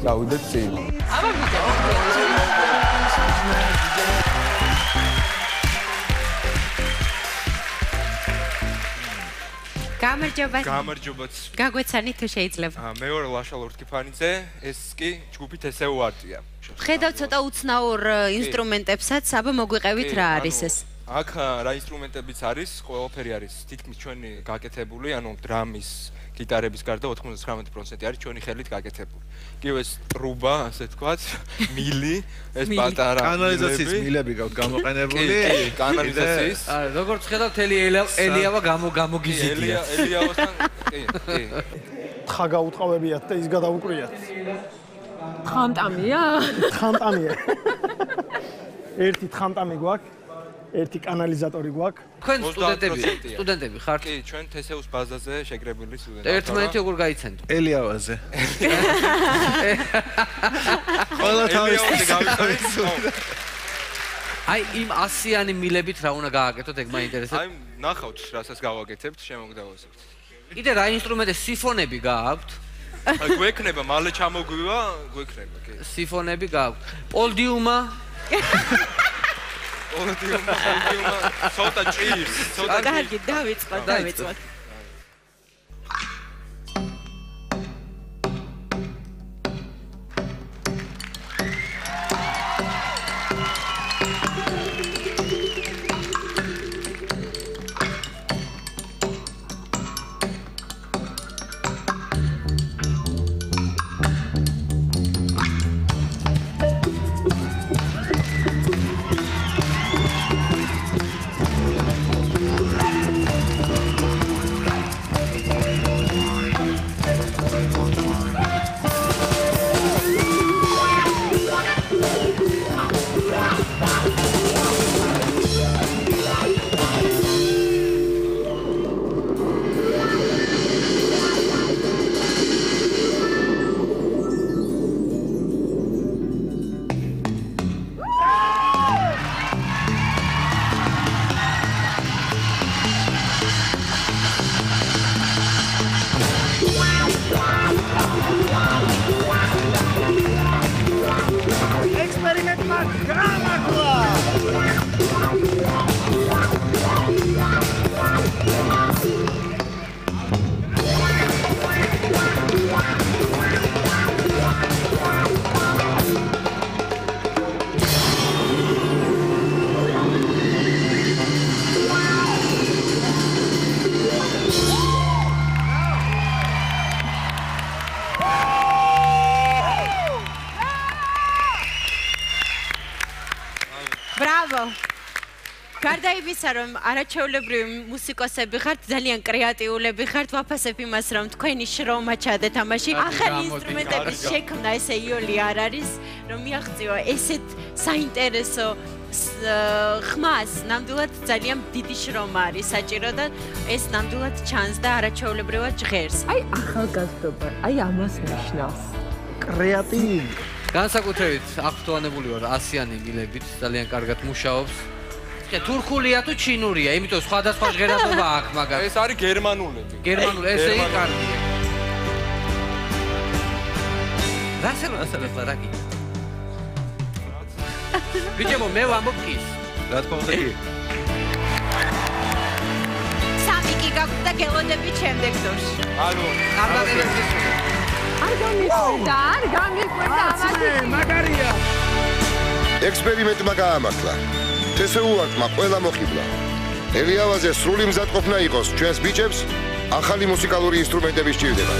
წავიდეთ წინ. გამარჯობა. გამარჯობაც. გაგვეცანი თუ შეიძლება. მე ვარ ლაშა ლორთქიფანიძე, ეს კი ჯგუფით ესე უარტია. ხედავ ცოტა უცნაურ ინსტრუმენტებსაც, აბა მოგვიყევით რა არის ეს? აქ რა ინსტრუმენტებიც არის, ყველაფერი არის თითქმის ჩვენი გაკეთებული, ანუ დრამის, გიტარების გარდა 99% არის ჩვენი ხელით გაკეთებული. კიდევ ეს ტრუბა, ასე თქვათ, მილი, ეს პატარა კანალიზაციის მილები გაქვთ გამოყენებული. კი, კანალიზაციის. როგორც ხედავთ, ელიავა გამოგიზიდია. ელიავასთან, კი. თხა გაუტყავებიათ და ის გადაუკრიათ. თხამტამია? თხამტამია. ერთი თხამტამი გვაქვს. ერთი კანალიზატორი გვაქვს. თქვენ სტუდენტები ხართ? კი, ჩვენ თესეუს ბაზაზე შეგრებული სტუდენტები. ერთმანეთი როგორ გაიცენთ? ელიავაზე. ყველა თავის აი იმ 100-იანი მილებით რა უნდა გააკეთოთ, ეგ მაინტერესებს. აი, ნახავთ, რასაც გავაკეთებთ, შემოგდავაზებთ. კიდე რა ინსტრუმენტი, სიფონები გააქვთ? აი, გვექნება, მალე ჩამოგვივა, გვექნება, კი. სიფონები გააქვთ. პოლდიუმა? პოლდიუმა, ცოტა ჭირს, ცოტა. კარგი, დავიწყოთ. გარდა იმისა, რომ არაჩვეულებრივი მუსიკოსები ხართ, ძალიან კრეატიულები ხართ, ვაფასებ იმას, რომ თქვენი შრომა ჩადეთ ამაში. ახალი ინსტრუმენტების შექმნა ესე იოლი არ არის, რომ მიაღწიო ესეთ საინტერესო ხმას, ნამდვილად ძალიან დიდი შრომა არის საჭირო და ეს ნამდვილად ჩანს და არაჩვეულებრივად ჟღერს. აი ახალგაზრდობა, აი ამას ნიშნავს. კრეატივი. განსაკუთრებით აღფრთოვანებული ვარ 100-იანი მილებით, ძალიან კარგად მუშაობს. თურქულია თუ ჩინურია, იმიტომ სხვადასხვა ჟღერადობა აქვს, მაგრამ ეს არის გერმანულები. გერმანული, ესე იგი კარგია. რასალა რაგი? ბიჭებო, მე ვამბობ კის. რა თქმა უნდა კი. სამი კი გაქვთ და გელოდებით შემდეგ თურში. ალო, არ გამიკვირდა ამაში. მაგარია. ექსპერიმენტმა გაამართლა. თესეუარტმა ყველა მოხიბლა. ელიავაზე სრული მზადყოფნა იყოს ჩვენს ბიჭებს ახალი მუსიკალური ინსტრუმენტების ჭირდება.